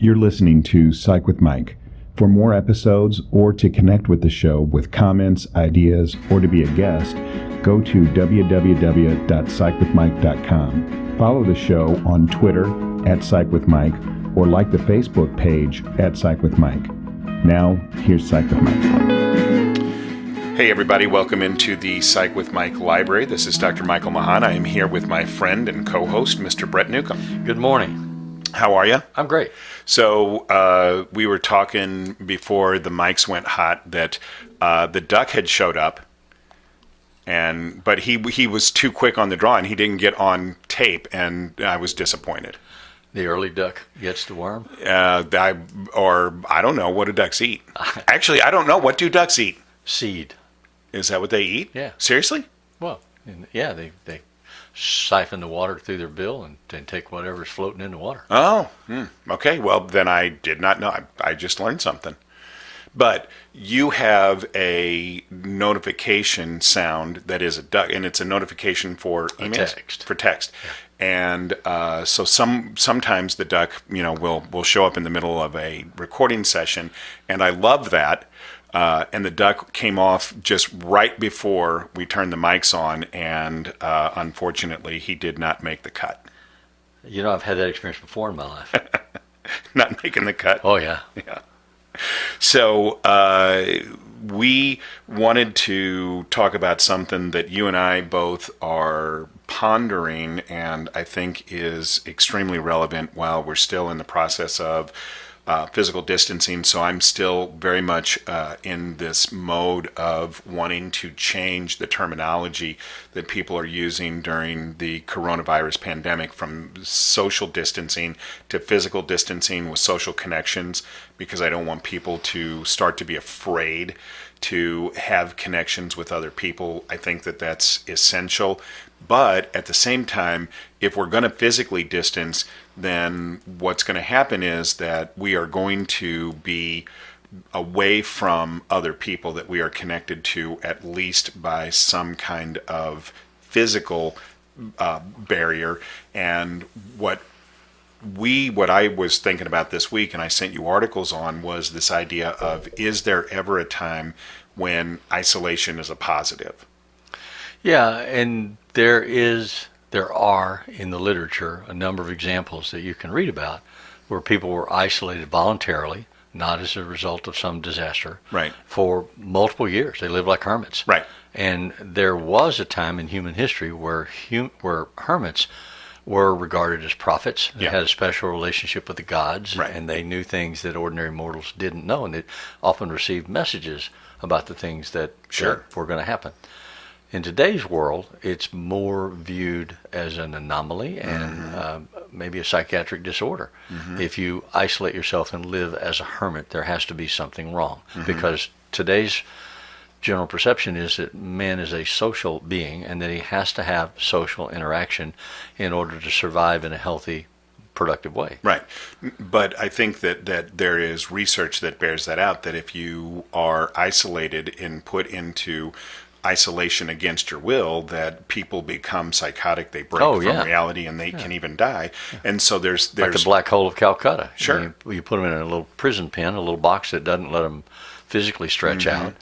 You're listening to Psych with Mike. For more episodes or to connect with the show with comments, ideas, or to be a guest, go to www.psychwithmike.com. Follow the show on Twitter @PsychWithMike or like the Facebook page @PsychWithMike. Now, here's Psych with Mike. Hey everybody, welcome into the Psych with Mike library. This is Dr. Michael Mahan. I am here with my friend and co-host, Mr. Brett Newcomb. Good morning. How are you? I'm great. So we were talking before the mics went hot that the duck had showed up, but he was too quick on the draw and he didn't get on tape, and I was disappointed. The early duck gets the worm? I don't know. What do ducks eat? Actually, I don't know. What do ducks eat? Seed. Is that what they eat? Yeah. Seriously? Well, yeah, they siphon the water through their bill and then take whatever's floating in the water. Oh, okay. Well, then I did not know. I just learned something. But you have a notification sound that is a duck, and it's a notification for emails? Text. For text. Yeah. And so sometimes the duck, will show up in the middle of a recording session, and I love that. And the duck came off just right before we turned the mics on, and unfortunately, he did not make the cut. I've had that experience before in my life. Not making the cut? Oh, yeah. Yeah. So we wanted to talk about something that you and I both are pondering, and I think is extremely relevant while we're still in the process of physical distancing. So I'm still very much in this mode of wanting to change the terminology that people are using during the coronavirus pandemic, from social distancing to physical distancing with social connections, because I don't want people to start to be afraid to have connections with other people. I think that that's essential. But at the same time, if we're going to physically distance, then what's going to happen is that we are going to be away from other people that we are connected to, at least by some kind of physical barrier. And what I was thinking about this week, and I sent you articles on, was this idea of, is there ever a time when isolation is a positive? Yeah, and there are in the literature a number of examples that you can read about where people were isolated voluntarily, not as a result of some disaster, right, for multiple years. They lived like hermits. Right. And there was a time in human history where hermits were regarded as prophets. They had a special relationship with the gods, right, and they knew things that ordinary mortals didn't know, and they often received messages about the things that were going to happen. In today's world, it's more viewed as an anomaly and maybe a psychiatric disorder. Mm-hmm. If you isolate yourself and live as a hermit, there has to be something wrong, because today's general perception is that man is a social being and that he has to have social interaction in order to survive in a healthy, productive way. Right. But I think that there is research that bears that out, that if you are isolated and put into isolation against your will, that people become psychotic, they break from reality, and they can even die. And so there's like the black hole of Calcutta. Sure. You put them in a little prison pen, a little box that doesn't let them physically stretch out,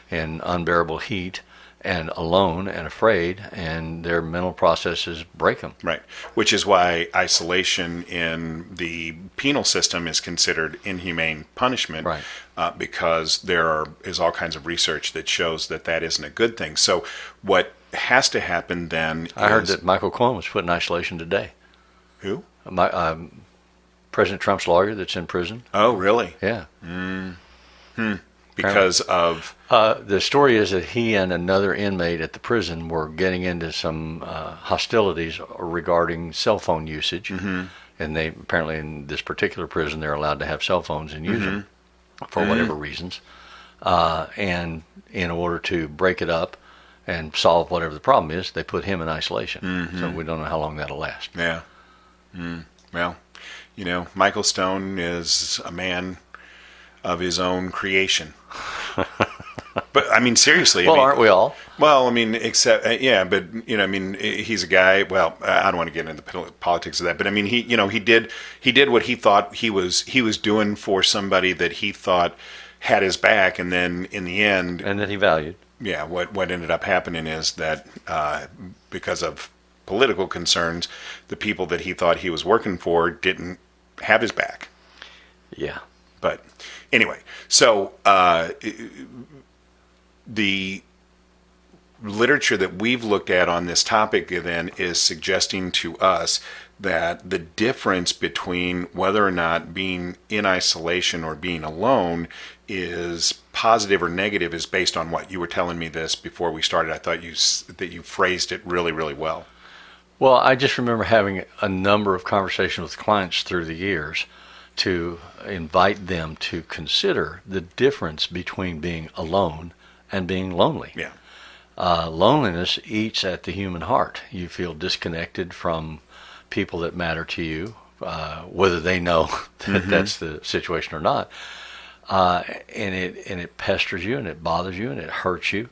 in unbearable heat, and alone and afraid, and their mental processes break them. Right. Which is why isolation in the penal system is considered inhumane punishment, right, because there is all kinds of research that shows that isn't a good thing. So what has to happen then I heard that Michael Cohen was put in isolation today. Who? President Trump's lawyer that's in prison. Oh, really? Yeah. Because of... the story is that he and another inmate at the prison were getting into some hostilities regarding cell phone usage. Mm-hmm. And they apparently, in this particular prison, they're allowed to have cell phones and use them for whatever reasons. And in order to break it up and solve whatever the problem is, they put him in isolation. So we don't know how long that'll last. Yeah. Well, Michael Stone is a man of his own creation. But I mean, seriously. Well, aren't we all? Well, I mean, except yeah, but I mean, he's a guy. Well, I don't want to get into the politics of that, but I mean, he did what he thought he was doing for somebody that he thought had his back, and then in the end, And that he valued. yeah, what ended up happening is that because of political concerns, the people that he thought he was working for didn't have his back. Yeah. But anyway, so the literature that we've looked at on this topic then is suggesting to us that the difference between whether or not being in isolation or being alone is positive or negative is based on what? You were telling me this before we started. I thought that you phrased it really, really well. Well, I just remember having a number of conversations with clients through the years to invite them to consider the difference between being alone and being lonely. Yeah. Loneliness eats at the human heart. You feel disconnected from people that matter to you, whether they know that that's the situation or not. And it pesters you and it bothers you and it hurts you.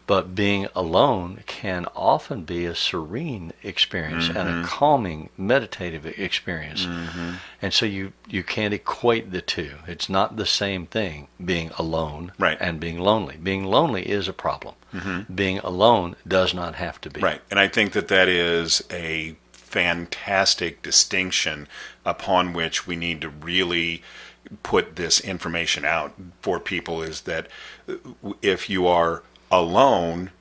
But being alone can often be a serene experience and a calming, meditative experience. And so you can't equate the two. It's not the same thing, being alone and being lonely. Being lonely is a problem. Being alone does not have to be. Right. And I think that is a fantastic distinction upon which we need to really put this information out for people, is that if you are alone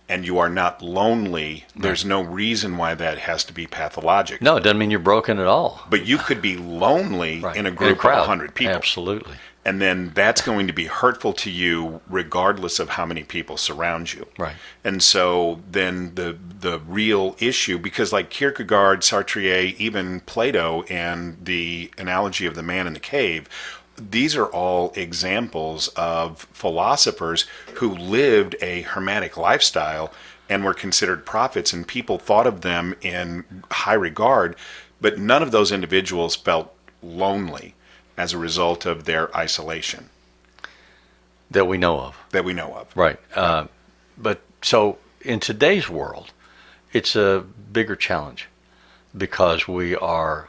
and you are not lonely, there's no reason why that has to be pathologic. No, it doesn't mean you're broken at all. But you could be lonely in a group of 100 people. Absolutely. And then that's going to be hurtful to you regardless of how many people surround you. Right. And so then the real issue, because like Kierkegaard, Sartre, even Plato, and the analogy of the man in the cave, these are all examples of philosophers who lived a hermetic lifestyle and were considered prophets, and people thought of them in high regard, but none of those individuals felt lonely as a result of their isolation. That we know of. Right. But so in today's world, it's a bigger challenge because we are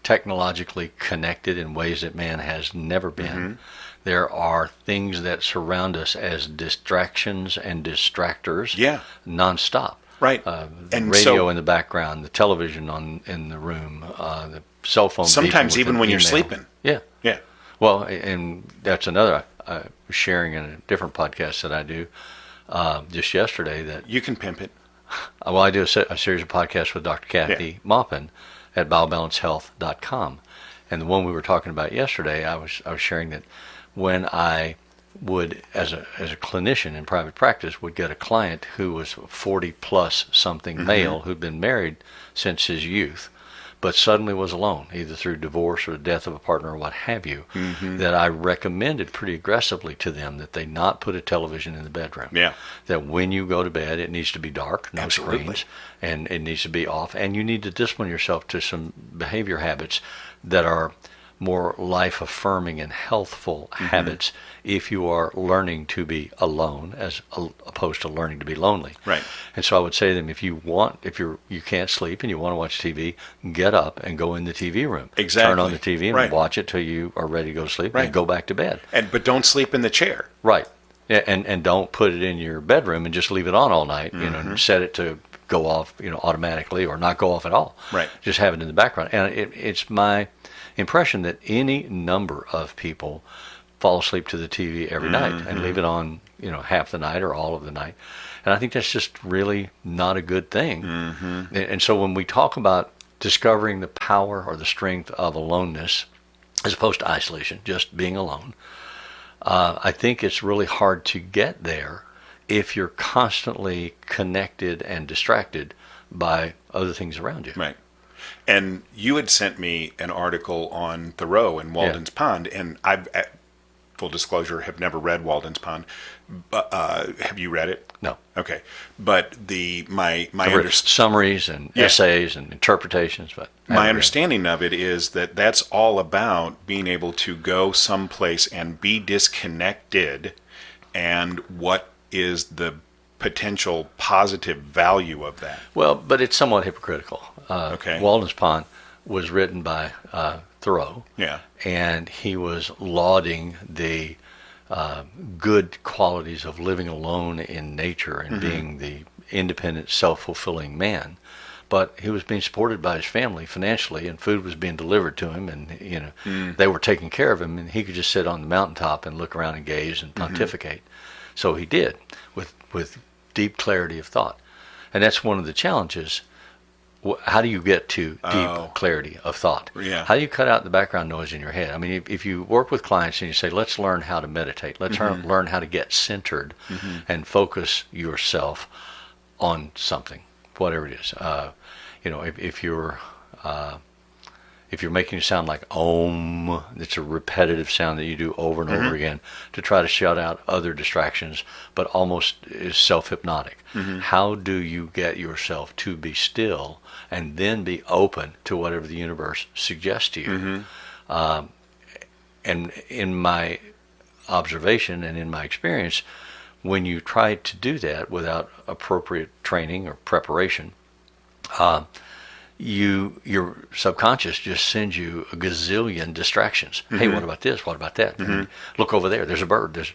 technologically connected in ways that man has never been. There are things that surround us as distractions and distractors nonstop. Right. The And radio so- in the background, the television in the room, the cell phone. Sometimes beeping with even an when you're email. sleeping. Yeah. Yeah. Well, and that's another, I was sharing in a different podcast that I do just yesterday that, You can pimp it. well, I do a series of podcasts with Dr. Kathy Maupin at biobalancehealth.com. And the one we were talking about yesterday, I was sharing that when I would, as a clinician in private practice, would get a client who was 40 plus something male who'd been married since his youth, but suddenly was alone, either through divorce or the death of a partner or what have you, that I recommended pretty aggressively to them that they not put a television in the bedroom. Yeah. That when you go to bed, it needs to be dark, no Absolutely. screens, and it needs to be off. And you need to discipline yourself to some behavior habits that are more life-affirming and healthful habits if you are learning to be alone as opposed to learning to be lonely. Right. And so I would say to them, if you can't sleep and you want to watch TV, get up and go in the TV room. Exactly. Turn on the TV and Right. watch it till you are ready to go to sleep Right. and go back to bed. But don't sleep in the chair. Right. Yeah, and don't put it in your bedroom and just leave it on all night, and set it to go off, automatically or not go off at all. Right. Just have it in the background. And it's my impression that any number of people fall asleep to the TV every night and leave it on, half the night or all of the night. And I think that's just really not a good thing. And so when we talk about discovering the power or the strength of aloneness, as opposed to isolation, just being alone, I think it's really hard to get there if you're constantly connected and distracted by other things around you. Right. And you had sent me an article on Thoreau and Walden's Pond, and I've, full disclosure, have never read Walden's Pond. But have you read it? No. Okay. But my Summaries and essays and interpretations, but my understanding of it is that that's all about being able to go someplace and be disconnected and what is the potential positive value of that? Well, but it's somewhat hypocritical. Okay. Walden's Pond was written by Thoreau, Yeah. and he was lauding the good qualities of living alone in nature and being the independent, self-fulfilling man. But he was being supported by his family financially, and food was being delivered to him, and they were taking care of him, and he could just sit on the mountaintop and look around and gaze and pontificate. So he did, with deep clarity of thought. And that's one of the challenges. How do you get to deep clarity of thought? Yeah. How do you cut out the background noise in your head? I mean, if you work with clients and you say, let's learn how to meditate, let's learn how to get centered and focus yourself on something, whatever it is. If you're making it sound like Om, it's a repetitive sound that you do over and over again to try to shut out other distractions, but almost is self-hypnotic. How do you get yourself to be still and then be open to whatever the universe suggests to you? And in my observation and in my experience, when you try to do that without appropriate training or preparation, your subconscious just sends you a gazillion distractions. Hey, what about this? What about that? Look over there. There's a bird. There's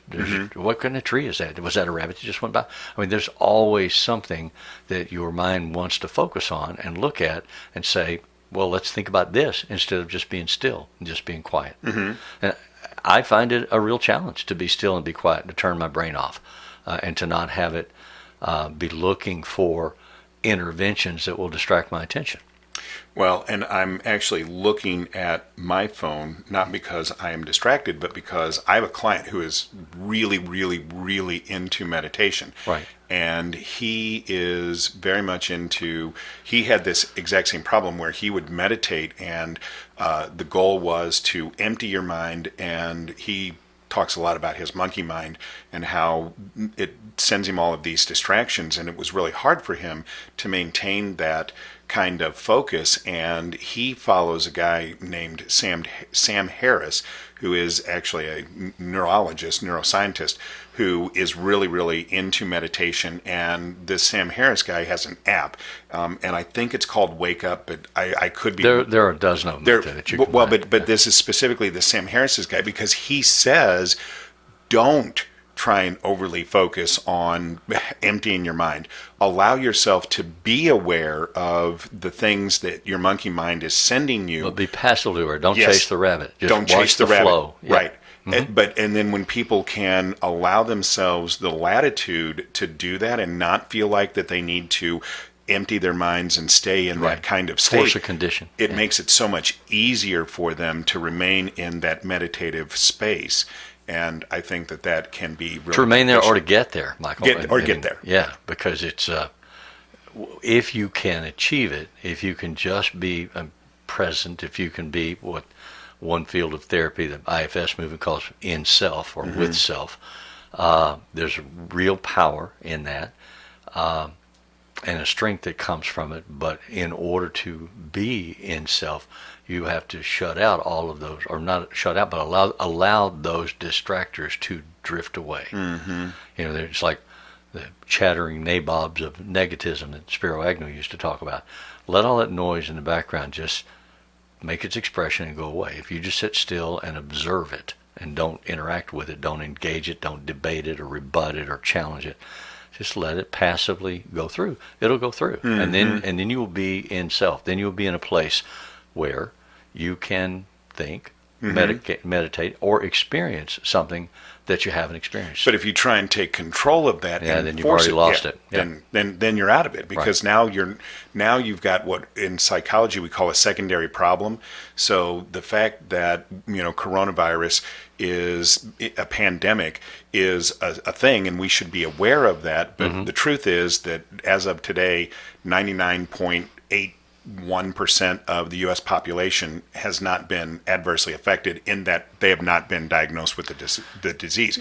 what kind of tree is that? Was that a rabbit that just went by? I mean, there's always something that your mind wants to focus on and look at and say, well, let's think about this instead of just being still and just being quiet. And I find it a real challenge to be still and be quiet, to turn my brain off, and to not have it be looking for interventions that will distract my attention. Well, and I'm actually looking at my phone, not because I am distracted, but because I have a client who is really, really, really into meditation. Right. And he is very much he had this exact same problem where he would meditate, and the goal was to empty your mind, and he talks a lot about his monkey mind and how it sends him all of these distractions, and it was really hard for him to maintain that kind of focus. And he follows a guy named Sam Harris, who is actually a neuroscientist, who is really, really into meditation. And this Sam Harris guy has an app, and I think it's called Wake Up, but I could be... There are a dozen of them that you can find. But this is specifically the Sam Harris's guy, because he says, don't try and overly focus on emptying your mind. Allow yourself to be aware of the things that your monkey mind is sending you. But be passive to it. Don't Yes. chase the rabbit. Just Don't watch chase the rabbit. flow. Yeah. Right. And then when people can allow themselves the latitude to do that and not feel like that they need to empty their minds and stay in that kind of state, Force a condition. it makes it so much easier for them to remain in that meditative space. And I think that can be really to remain there or to efficient. get there, Michael. Get there. Yeah, because it's if you can achieve it, if you can just be present, if you can be what one field of therapy, the IFS movement, calls in self or with self, there's real power in that. And a strength that comes from it. But in order to be in self, you have to shut out all of those, or not shut out, but allow those distractors to drift away. It's like the chattering nabobs of negativism that Spiro Agnew used to talk about. Let all that noise in the background just make its expression and go away. If you just sit still and observe it and don't interact with it, don't engage it, don't debate it or rebut it or challenge it, just let it passively go through. It'll go through. And then you will be in self. Then you'll be in a place where you can think, meditate, or experience something that you haven't experienced. But if you try and take control of that, and then you've force already lost it. Then you're out of it, because now you've got what in psychology we call a secondary problem. So the fact that coronavirus is a pandemic is a thing, and we should be aware of that. But the truth is that as of today, 99.81% of the U.S. population has not been adversely affected, in that they have not been diagnosed with the disease.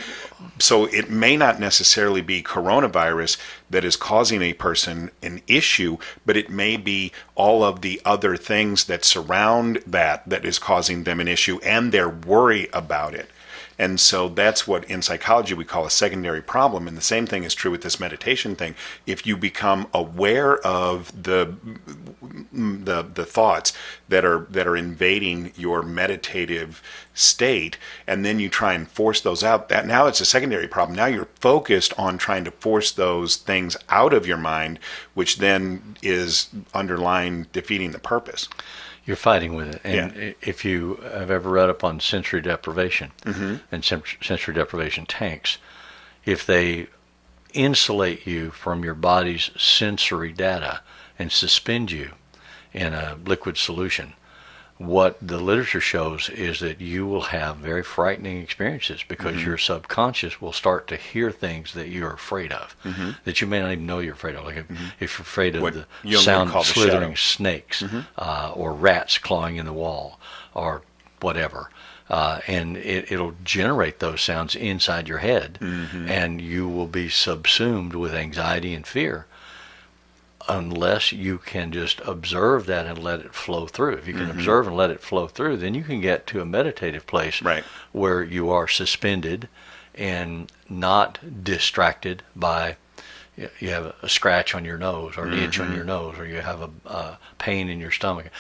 So it may not necessarily be coronavirus that is causing a person an issue, but it may be all of the other things that surround that is causing them an issue, and their worry about it. And so that's what in psychology we call a secondary problem. And the same thing is true with this meditation thing. If you become aware of the thoughts that are invading your meditative state, and then you try and force those out, that now it's a secondary problem. Now you're focused on trying to force those things out of your mind, which then is underlying defeating the purpose. You're fighting with it. And if you have ever read up on sensory deprivation and sensory deprivation tanks, if they insulate you from your body's sensory data and suspend you in a liquid solution, what the literature shows is that you will have very frightening experiences because your subconscious will start to hear things that you're afraid of, that you may not even know you're afraid of. Like if you're afraid of the sound of slithering snakes or rats clawing in the wall or whatever. And it'll generate those sounds inside your head, and you will be subsumed with anxiety and fear unless you can just observe that and let it flow through. If you can observe and let it flow through, then you can get to a meditative place where you are suspended and not distracted by, you have a scratch on your nose or an itch on your nose, or you have a pain in your stomach.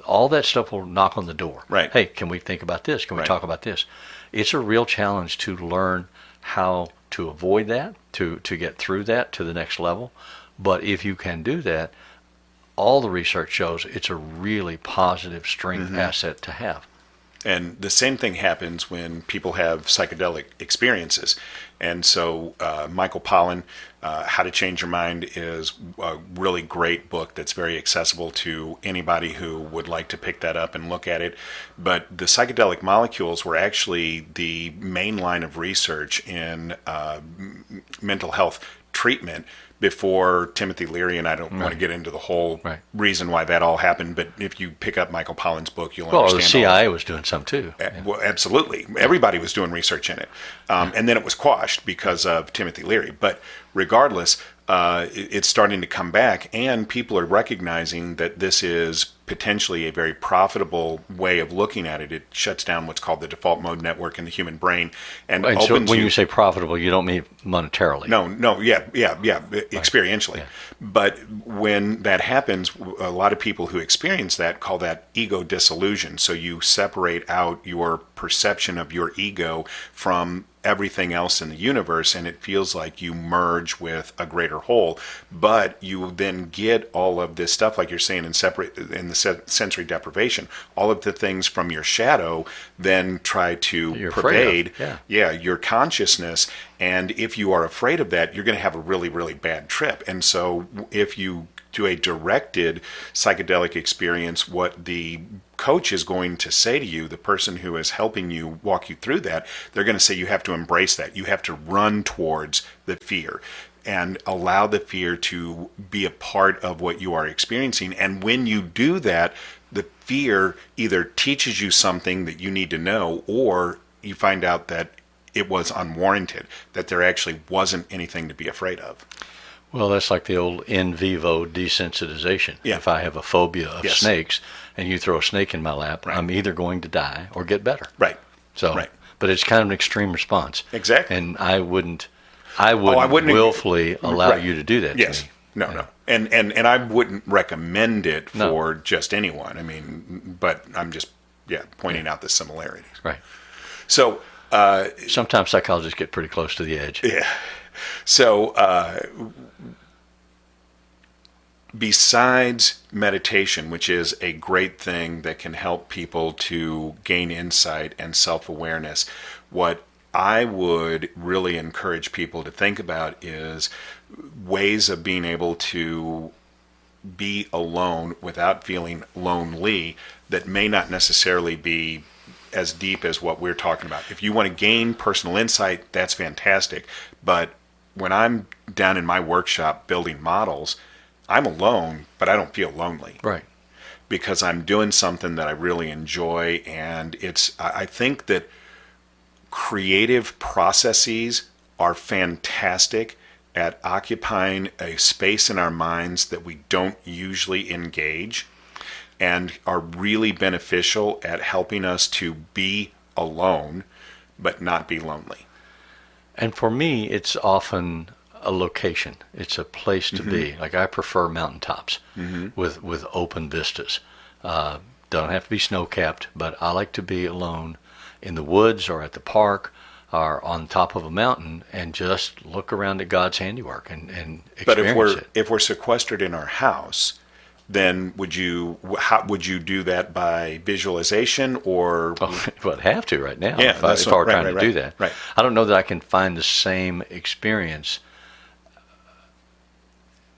All that stuff will knock on the door. Right. Hey, can we think about this? Can we talk about this? It's a real challenge to learn how to avoid that, to get through that to the next level. But if you can do that, all the research shows it's a really positive strength asset to have. And the same thing happens when people have psychedelic experiences. And so Michael Pollan, How to Change Your Mind, is a really great book that's very accessible to anybody who would like to pick that up and look at it. But the psychedelic molecules were actually the main line of research in mental health treatment before Timothy Leary, and I don't want to get into the whole reason why that all happened, but if you pick up Michael Pollan's book, you'll understand. Well, the CIA was doing some too. Well, absolutely. Everybody was doing research in it. And then it was quashed because of Timothy Leary. But regardless, it's starting to come back, and people are recognizing that this is potentially a very profitable way of looking at it. It shuts down what's called the default mode network in the human brain, and opens so when you say profitable, you don't mean monetarily. No, experientially. Yeah. But when that happens, a lot of people who experience that call that ego dissolution. So you separate out your perception of your ego from everything else in the universe, and it feels like you merge with a greater whole. But you then get all of this stuff, like you're saying, in the sensory deprivation. All of the things from your shadow then try to pervade your consciousness. And if you are afraid of that, you're going to have a really, really bad trip. And so if you do a directed psychedelic experience, what the coach is going to say to you, the person who is helping you walk you through that, they're going to say you have to embrace that. You have to run towards the fear and allow the fear to be a part of what you are experiencing. And when you do that, the fear either teaches you something that you need to know, or you find out that it was unwarranted, that there actually wasn't anything to be afraid of. Well, that's like the old in vivo desensitization. Yeah. If I have a phobia of snakes and you throw a snake in my lap, I'm either going to die or get better. Right. So, but it's kind of an extreme response. Exactly. And I wouldn't willfully allow you to do that to me. No. And I wouldn't recommend it for just anyone. I mean, but I'm just pointing out the similarities. Right. So sometimes psychologists get pretty close to the edge. Yeah. So besides meditation, which is a great thing that can help people to gain insight and self-awareness, what I would really encourage people to think about is ways of being able to be alone without feeling lonely that may not necessarily be as deep as what we're talking about. If you want to gain personal insight, that's fantastic. But when I'm down in my workshop building models, I'm alone, but I don't feel lonely. Right. Because I'm doing something that I really enjoy, and I think that creative processes are fantastic at occupying a space in our minds that we don't usually engage, and are really beneficial at helping us to be alone, but not be lonely. And for me, it's often a location. It's a place to be. Like I prefer mountaintops with open vistas. Don't have to be snow-capped, but I like to be alone in the woods or at the park or on top of a mountain and just look around at God's handiwork and experience it. If we're sequestered in our house, then how would you do that by visualization or? Well, I'd have to right now Yeah, if I were trying to do that. Right. I don't know that I can find the same experience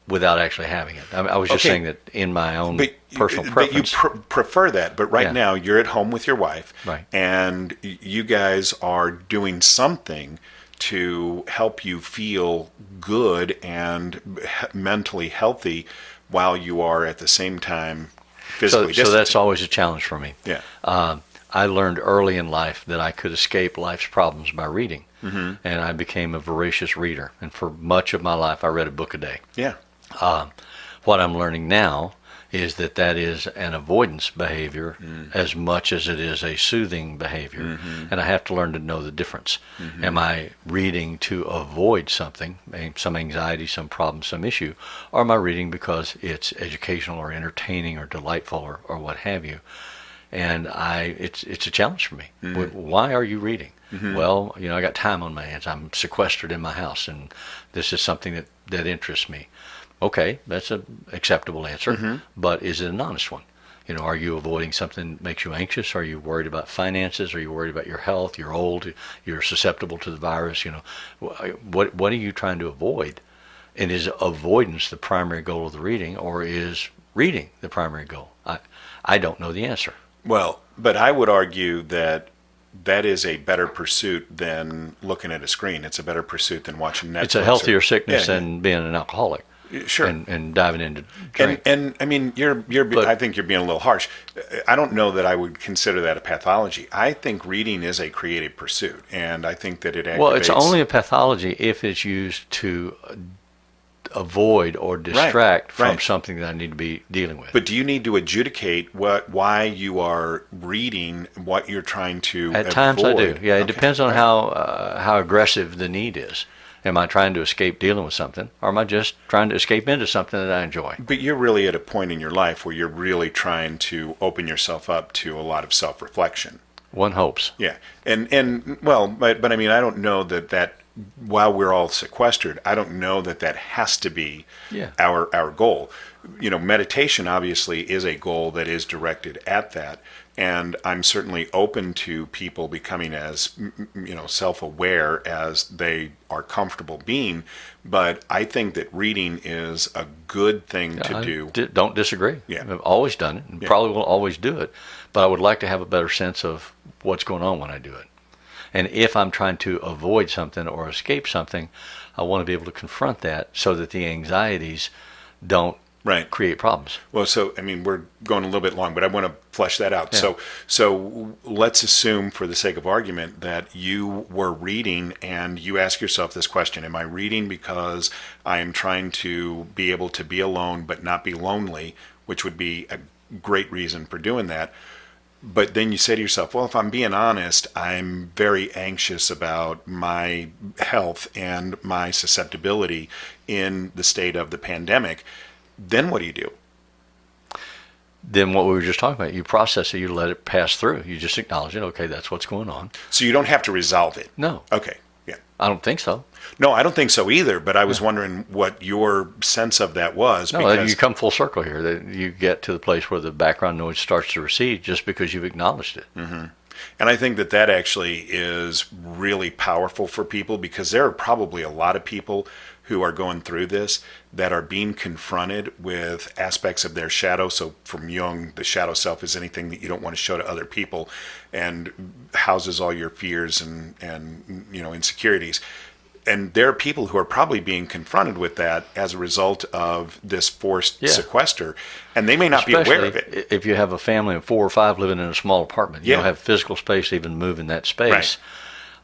without actually having it. I was just saying that in my own personal preference. But you prefer that, but right Yeah. now you're at home with your wife, Right. and you guys are doing something to help you feel good and mentally healthy while you are at the same time physically So distancing. that's always a challenge for me. Yeah. I learned early in life that I could escape life's problems by reading, and I became a voracious reader. And for much of my life, I read a book a day. Yeah. What I'm learning now is that is an avoidance behavior as much as it is a soothing behavior, and I have to learn to know the difference. Am I reading to avoid something, some anxiety, some problem, some issue, or am I reading because it's educational or entertaining or delightful or what have you? And it's a challenge for me. Why are you reading? Well, I got time on my hands. I'm sequestered in my house, and this is something that interests me. Okay, that's an acceptable answer, but is it an honest one? Are you avoiding something that makes you anxious? Are you worried about finances? Are you worried about your health? You're old. You're susceptible to the virus. What are you trying to avoid? And is avoidance the primary goal of the reading, or is reading the primary goal? I don't know the answer. Well, but I would argue that is a better pursuit than looking at a screen. It's a better pursuit than watching Netflix. It's a healthier sickness Yeah. than being an alcoholic. Sure. And diving into drink. And I mean, I think you're being a little harsh. I don't know that I would consider that a pathology. I think reading is a creative pursuit, and I think that it activates. Well, it's only a pathology if it's used to avoid or distract from something that I need to be dealing with. But do you need to adjudicate why you are reading, what you're trying to avoid? At times I do. Yeah, it depends on how aggressive the need is. Am I trying to escape dealing with something, or am I just trying to escape into something that I enjoy? But you're really at a point in your life where you're really trying to open yourself up to a lot of self-reflection. One hopes. Yeah, and well, but I mean, I don't know that while we're all sequestered, I don't know that has to be our goal. Meditation obviously is a goal that is directed at that, and I'm certainly open to people becoming as self-aware as they are comfortable being. But I think that reading is a good thing to do. Don't disagree. Yeah. I've always done it, and probably will always do it. But I would like to have a better sense of what's going on when I do it. And if I'm trying to avoid something or escape something, I want to be able to confront that so that the anxieties don't create problems. Well, so I mean, we're going a little bit long, but I want to flesh that out. Yeah. So let's assume, for the sake of argument, that you were reading and you ask yourself this question: am I reading because I am trying to be able to be alone but not be lonely, which would be a great reason for doing that? But then you say to yourself, well, if I'm being honest, I'm very anxious about my health and my susceptibility in the state of the pandemic. Then what do you do? Then what we were just talking about, you process it, you let it pass through. You just acknowledge it. Okay, that's what's going on. So you don't have to resolve it? No. Okay, yeah. I don't think so. No, I don't think so either, but I was wondering what your sense of that was. No, because you come full circle here. That you get to the place where the background noise starts to recede just because you've acknowledged it. Mm-hmm. And I think that actually is really powerful for people, because there are probably a lot of people who are going through this that are being confronted with aspects of their shadow. So from Jung, the shadow self is anything that you don't want to show to other people and houses all your fears and insecurities. And there are people who are probably being confronted with that as a result of this forced sequester, and they may not be aware of it. If you have a family of 4 or 5 living in a small apartment, you don't have physical space to even move in that space. Right.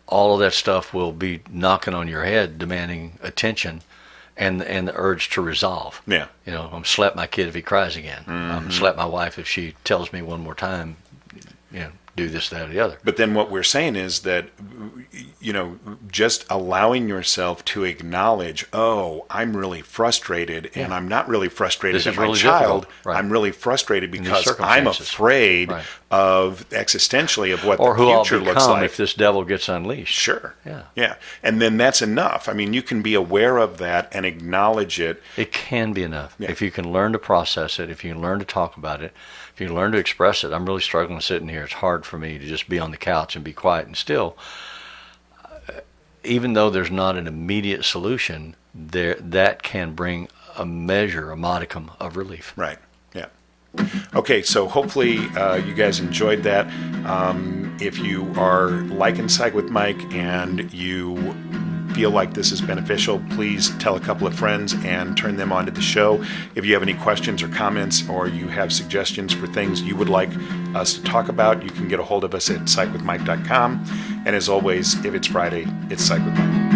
All of that stuff will be knocking on your head, demanding attention and the urge to resolve. Yeah. I'm going to slap my kid if he cries again. I'm going to slap my wife if she tells me one more time, do this, that, or the other. But then what we're saying is that just allowing yourself to acknowledge, oh, I'm really frustrated, and I'm not really frustrated This at is my really child. difficult. Right. I'm really frustrated these because I'm circumstances. afraid Right. of existentially of what Or the who I'll future looks become like. if this devil gets unleashed. Sure. Yeah. Yeah. And then that's enough. I mean, you can be aware of that and acknowledge it. It can be enough. Yeah. If you can learn to process it, if you can learn to talk about it, if you can learn to express it. I'm really struggling sitting here. It's hard for me to just be on the couch and be quiet and still. Even though there's not an immediate solution, that can bring a modicum of relief. Right. Yeah. Okay, so hopefully you guys enjoyed that. If you are liking Psych with Mike and you feel like this is beneficial, please tell a couple of friends and turn them onto the show. If you have any questions or comments, or you have suggestions for things you would like us to talk about, you can get a hold of us at psychwithmike.com. And as always, if it's Friday, it's Psych with Mike.